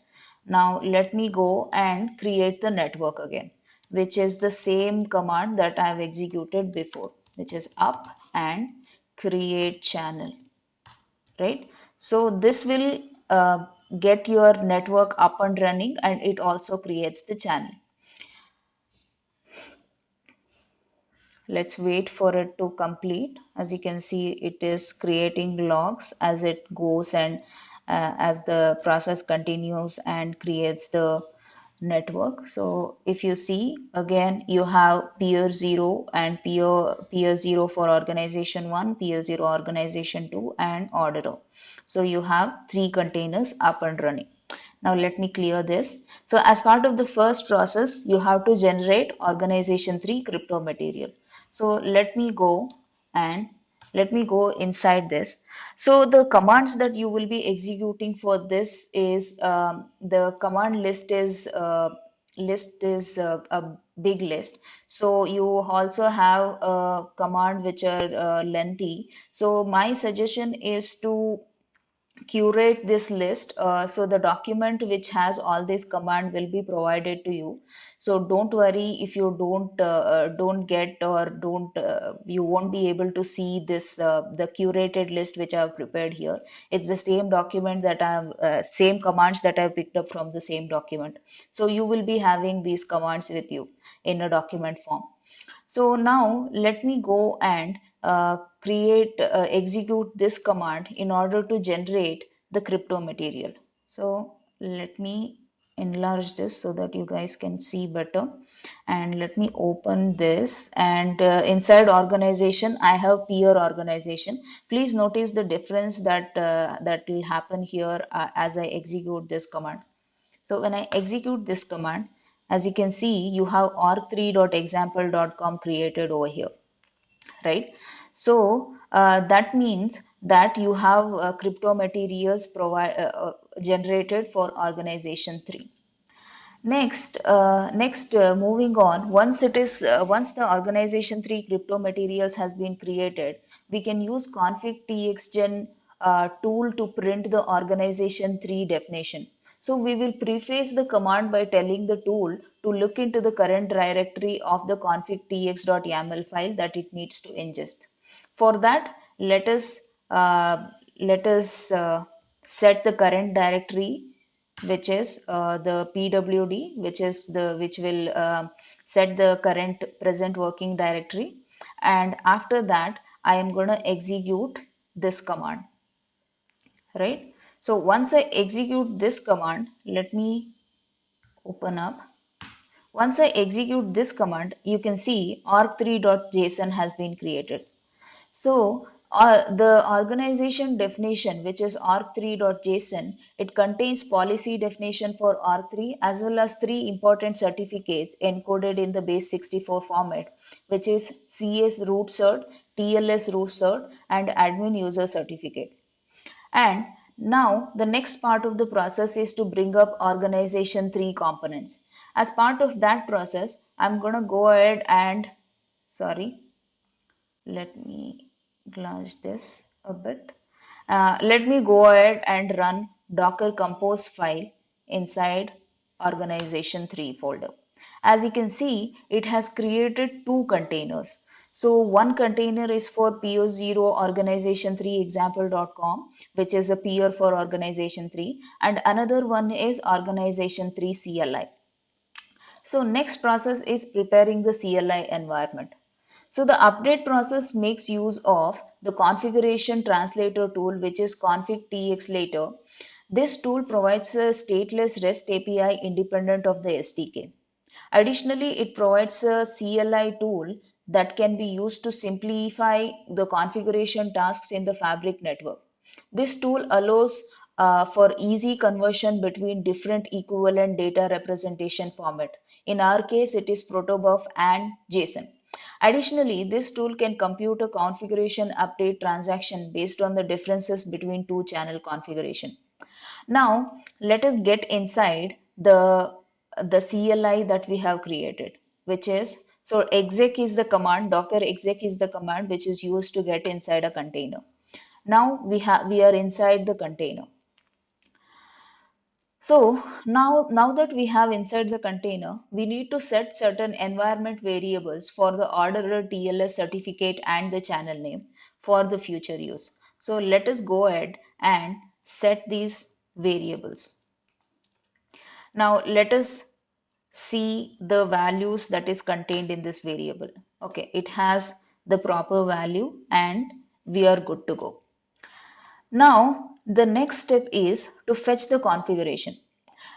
Now let me go and create the network again, which is the same command that I have executed before, which is up and create channel, right? So this will get your network up and running, and it also creates the channel. Let's wait for it to complete. As you can see, it is creating logs as it goes, and as the process continues and creates the network. So if you see, again you have peer 0 and peer 0 for organization 1, peer 0 organization 2, and order. So you have 3 containers up and running. Now let me clear this. So as part of the first process, you have to generate organization 3 crypto material. So let me go inside this. So the commands that you will be executing for this is the command list is a big list. So you also have a command which are lengthy. So my suggestion is to curate this list, so the document which has all this command will be provided to you. So don't worry if you don't get, or don't you won't be able to see this the curated list which I have prepared here. It's the same document that I have same commands that I have picked up from the same document. So you will be having these commands with you in a document form. So now let me go and execute this command in order to generate the crypto material. So let me enlarge this so that you guys can see better. And let me open this, and inside organization I have peer organization. Please notice the difference that will happen here as I execute this command. So when I execute this command, as you can see, you have org3.example.com created over here, right? So that means that you have crypto materials generated for organization 3. Next, moving on, once the organization 3 crypto materials has been created, we can use config txgen tool to print the organization 3 definition. So we will preface the command by telling the tool to look into the current directory of the config.tx.yaml file that it needs to ingest. For that, let us set the current directory, which is the pwd, which will set the current present working directory. And after that, I am going to execute this command, right? So once I execute this command, let me open up. Once I execute this command, you can see org3.json has been created. So the organization definition, which is org3.json, it contains policy definition for org3 as well as 3 important certificates encoded in the base64 format, which is CS root cert, TLS root cert, and admin user certificate. And now the next part of the process is to bring up organization 3 components. As part of that process, I'm going to go ahead and, sorry, let me enlarge this a bit. Let me go ahead and run docker compose file inside organization 3 folder. As you can see, it has created 2 containers. So one container is for PO0 organization3 example.com, which is a peer for organization 3, and another one is organization 3 CLI. So next process is preparing the CLI environment. So the update process makes use of the configuration translator tool, which is config txlater. This tool provides a stateless REST API independent of the SDK. Additionally, it provides a CLI tool that can be used to simplify the configuration tasks in the Fabric network. This tool allows for easy conversion between different equivalent data representation format. In our case, it is protobuf and JSON. Additionally, this tool can compute a configuration update transaction based on the differences between two channel configuration. Now, let us get inside the CLI that we have created, which is, so exec is the command, docker exec is the command which is used to get inside a container. Now we are inside the container. So now that we have inside the container, we need to set certain environment variables for the orderer TLS certificate and the channel name for the future use. So let us go ahead and set these variables. Now let us see the values that is contained in this variable. Okay, it has the proper value and we are good to go. Now the next step is to fetch the configuration.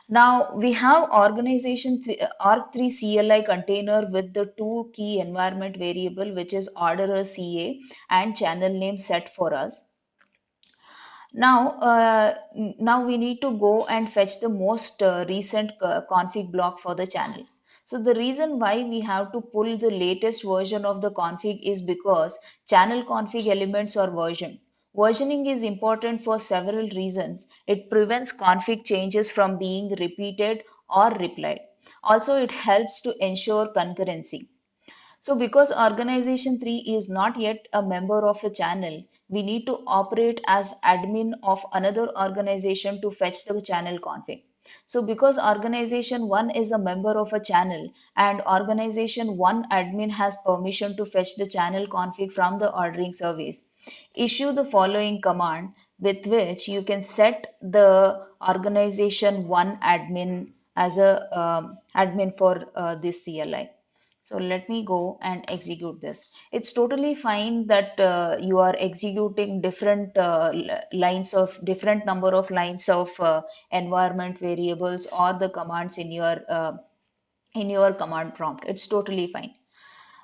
Now we have organization org3 CLI container with the two key environment variable, which is orderer CA and channel name set for us. Now we need to go and fetch the most recent config block for the channel. So the reason why we have to pull the latest version of the config is because channel config elements are versioned. Versioning is important for several reasons. It prevents config changes from being repeated or replied. Also, it helps to ensure concurrency. So because organization 3 is not yet a member of a channel, we need to operate as admin of another organization to fetch the channel config. So because organization 1 is a member of a channel and organization 1 admin has permission to fetch the channel config from the ordering service, issue the following command with which you can set the organization 1 admin as a admin for this CLI. So let me go and execute this. It's totally fine that you are executing different different number of lines of environment variables or the commands in your command prompt. It's totally fine.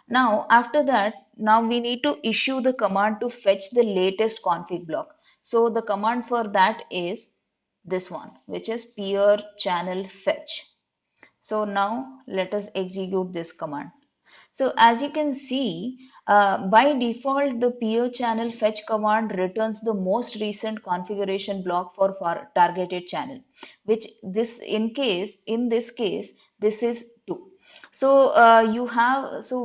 Now after that, now we need to issue the command to fetch the latest config block. So the command for that is this one, which is peer channel fetch. So now let us execute this command. So as you can see, by default, the peer channel fetch command returns the most recent configuration block for targeted channel, which in this case, this is 2. So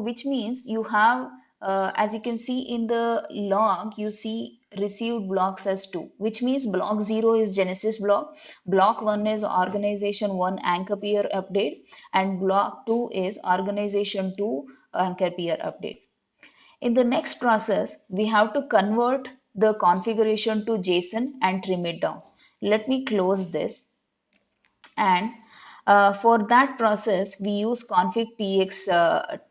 which means you have, as you can see in the log, you see received blocks as 2, which means block 0 is Genesis block 1 is organization 1 anchor peer update, and block 2 is organization 2 anchor peer update. In the next process, we have to convert the configuration to JSON and trim it down. Let me close this, and for that process we use config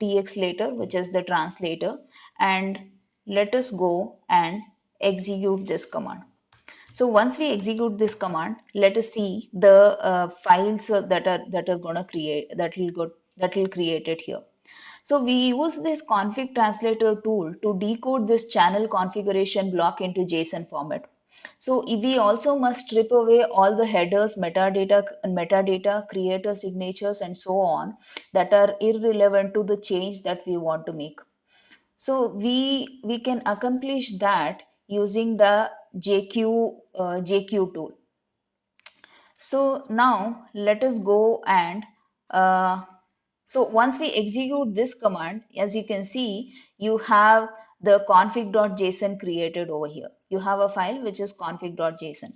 txlater, which is the translator, and let us go and execute this command. So once we execute this command, let us see the files that are gonna create that will create it here. So we use this config translator tool to decode this channel configuration block into JSON format. So we also must strip away all the headers, metadata, creator signatures, and so on that are irrelevant to the change that we want to make. So we can accomplish that using the JQ tool. So now let us go and so once we execute this command, as you can see, you have the config.json created over here. You have a file which is config.json.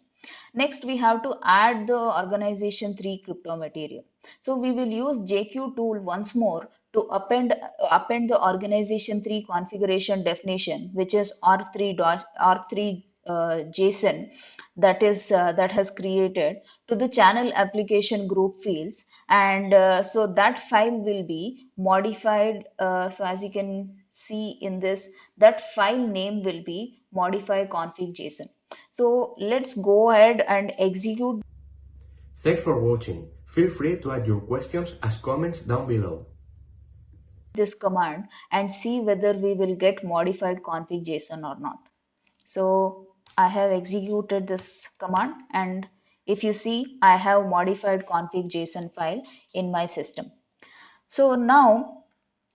Next, we have to add the organization 3 crypto material. So we will use JQ tool once more to append the organization 3 configuration definition, which is R3 JSON, that has created to the channel application group fields, and so that file will be modified. So as you can see in this, that file name will be modify config JSON. So let's go ahead and execute Thanks for watching. Feel free to add your questions as comments down below. this command and see whether we will get modified config JSON or not. So I have executed this command, and if you see, I have modified config JSON file in my system. So now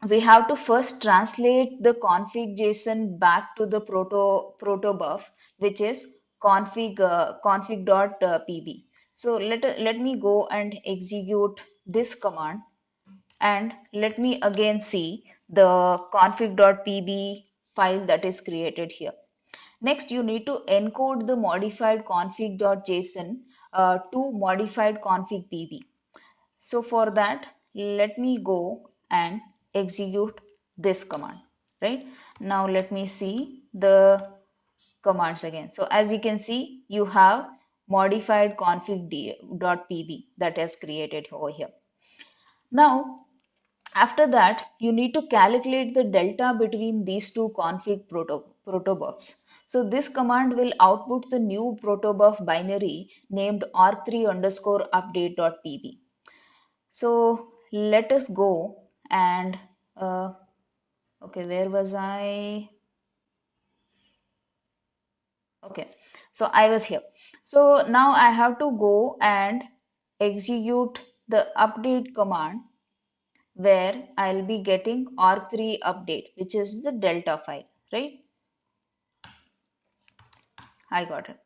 we have to first translate the config JSON back to the protobuf, which is config.pb. So let me go and execute this command, and let me again see the config.pb file that is created here. Next, you need to encode the modified config.json to modified config pb. So for that, let me go and execute this command. Right now, let me see the commands again. So as you can see, you have modified config.pb that is created over here. Now, after that, you need to calculate the delta between these two config protobufs. So this command will output the new protobuf binary named r3 underscore update.pb. So let us go and okay, where was I? Okay, so I was here. So now I have to go and execute the update command, where I'll be getting R3 update, which is the delta file, right? I got it.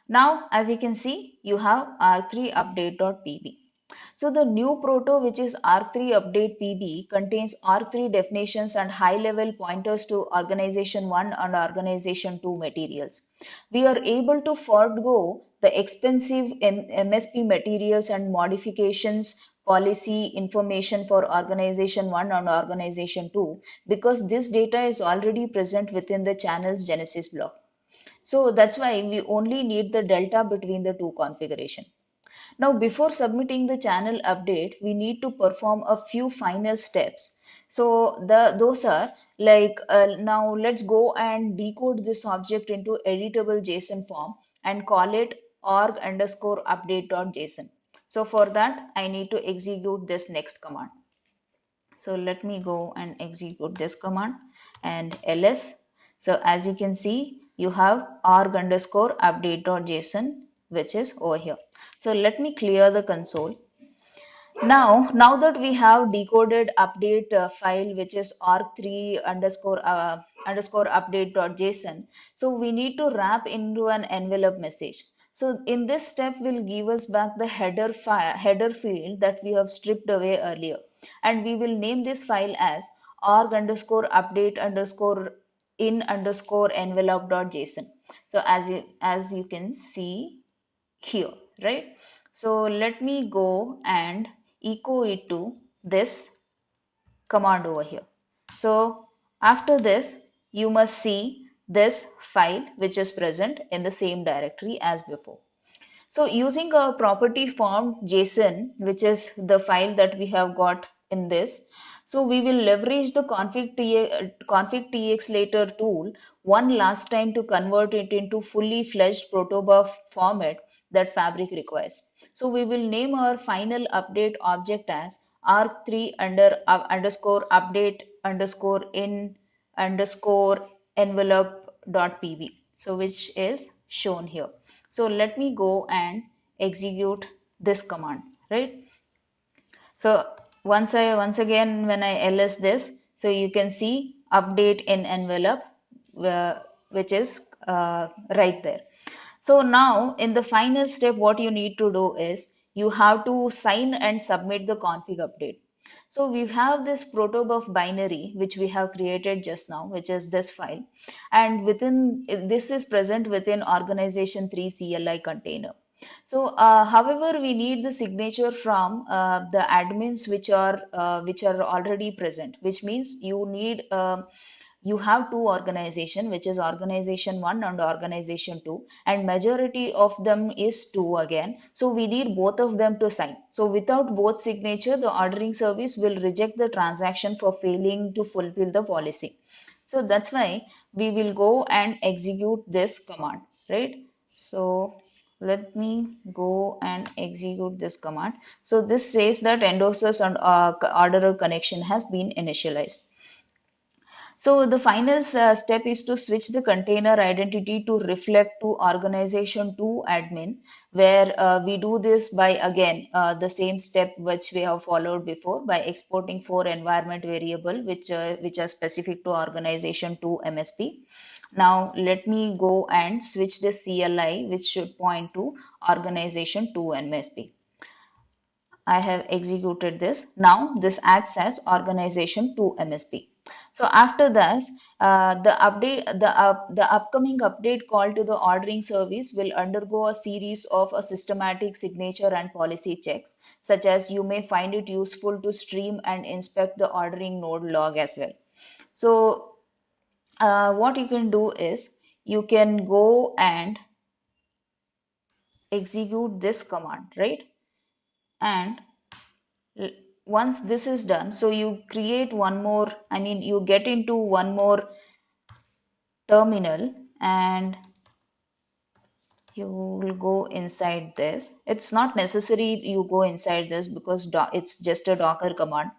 Now, as you can see, you have R3 update.pb. So the new proto, which is R3 update pb, contains R3 definitions and high level pointers to organization 1 and organization 2 materials. We are able to forego the expensive MSP materials and modifications policy information for organization 1 and organization 2, because this data is already present within the channel's Genesis block. So that's why we only need the delta between the two configuration. Now, before submitting the channel update, we need to perform a few final steps. So those are like, now let's go and decode this object into editable JSON form and call it org underscore update.json. So for that, I need to execute this next command. So let me go and execute this command and ls. So as you can see, you have org underscore update.json, which is over here. So let me clear the console. Now that we have decoded update file, which is org3 underscore update.json, so we need to wrap into an envelope message. So in this step will give us back the header field that we have stripped away earlier, and we will name this file as org underscore update underscore in underscore envelope.json. So as you can see here, right? So let me go and echo it to this command over here. So after this, you must see this file which is present in the same directory as before. So using a property form JSON, which is the file that we have got in this, so we will leverage the config txlater tool one last time to convert it into fully fledged protobuf format that Fabric requires. So we will name our final update object as arg3 underscore update underscore in underscore envelope.pb. So which is shown here. So let me go and execute this command, right? So once again, when I ls this, so you can see update in envelope, which is right there. So now in the final step, what you need to do is you have to sign and submit the config update. So we have this protobuf binary which we have created just now, which is this file, and within this is present within organization 3 CLI container. So, however, we need the signature from the admins which are already present, which means you have two organization, which is organization 1 and organization 2, and majority of them is 2 again. So we need both of them to sign. So without both signature, the ordering service will reject the transaction for failing to fulfill the policy. So that's why we will go and execute this command, right? So let me go and execute this command. So this says that endorsers and orderer connection has been initialized. So the final step is to switch the container identity to reflect to organization to admin, where we do this by again the same step which we have followed before by exporting 4 environment variable which are specific to organization to MSP. Now let me go and switch the CLI which should point to organization to MSP. I have executed this. Now this acts as organization to MSP. So after this, the upcoming update call to the ordering service will undergo a series of a systematic signature and policy checks, such as you may find it useful to stream and inspect the ordering node log as well. So what you can do is you can go and execute this command, right? And once this is done, so you create one more, I mean, you get into one more terminal and you will go inside this. It's not necessary you go inside this because it's just a Docker command.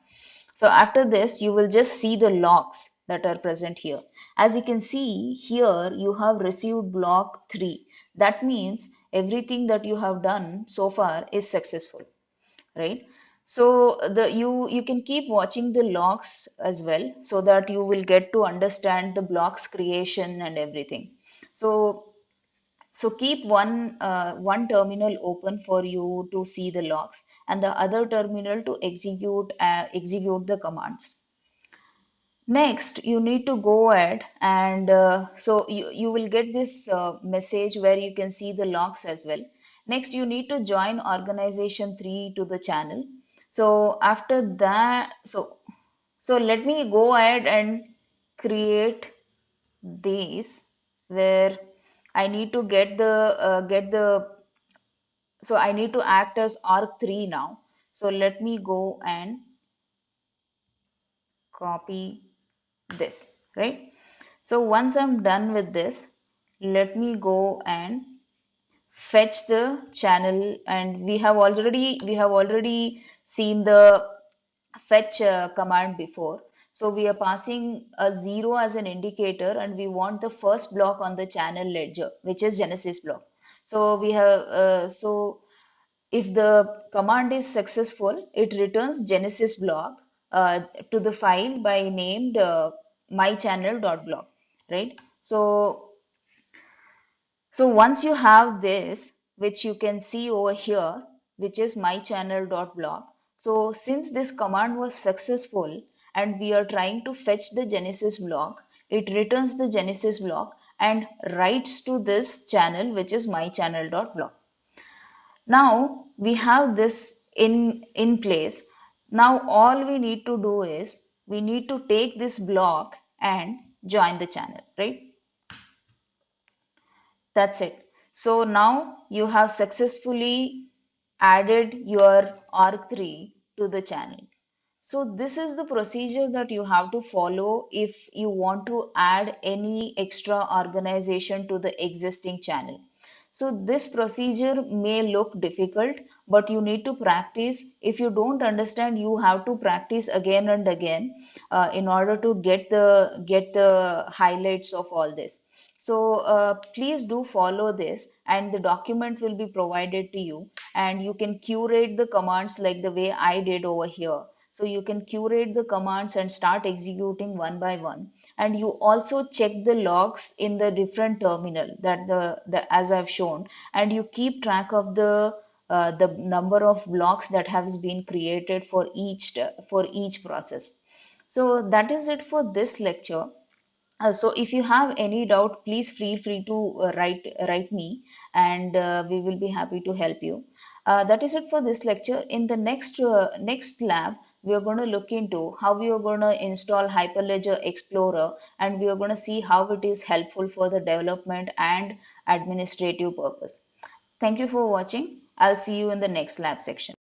So after this, you will just see the logs that are present here. As you can see here, you have received block 3. That means everything that you have done so far is successful, right? So you can keep watching the logs as well so that you will get to understand the blocks creation and everything. So keep one terminal open for you to see the logs and the other terminal to execute the commands. Next, you need to go ahead and so you will get this message where you can see the logs as well. Next, you need to join organization 3 to the channel. So after that, so let me go ahead and create these where I need to get the so I need to act as arc3 now. So let me go and copy this, right? So once I'm done with this, let me go and fetch the channel, and we have already seen the fetch command before. So we are passing a 0 as an indicator and we want the first block on the channel ledger, which is Genesis block. So we have if the command is successful, it returns Genesis block to the file by named mychannel.block, right? So once you have this, which you can see over here, which is mychannel.block. So since this command was successful and we are trying to fetch the Genesis block, it returns the Genesis block and writes to this channel, which is mychannel.block. Now we have this in place. Now all we need to do is we need to take this block and join the channel, right? That's it. So now you have successfully added your arc3 to the channel. So this is the procedure that you have to follow if you want to add any extra organization to the existing channel. So this procedure may look difficult, but you need to practice. If you don't understand, you have to practice again and again in order to get the highlights of all this. So please do follow this, and the document will be provided to you, and you can curate the commands like the way I did over here. So you can curate the commands and start executing one by one. And you also check the logs in the different terminal that the as I've shown, and you keep track of the number of blocks that has been created for each process. So that is it for this lecture. So if you have any doubt, please feel free to write me, and we will be happy to help you. That is it for this lecture. In the next lab, we are going to look into how we are going to install Hyperledger Explorer, and we are going to see how it is helpful for the development and administrative purpose. Thank you for watching. I'll see you in the next lab section.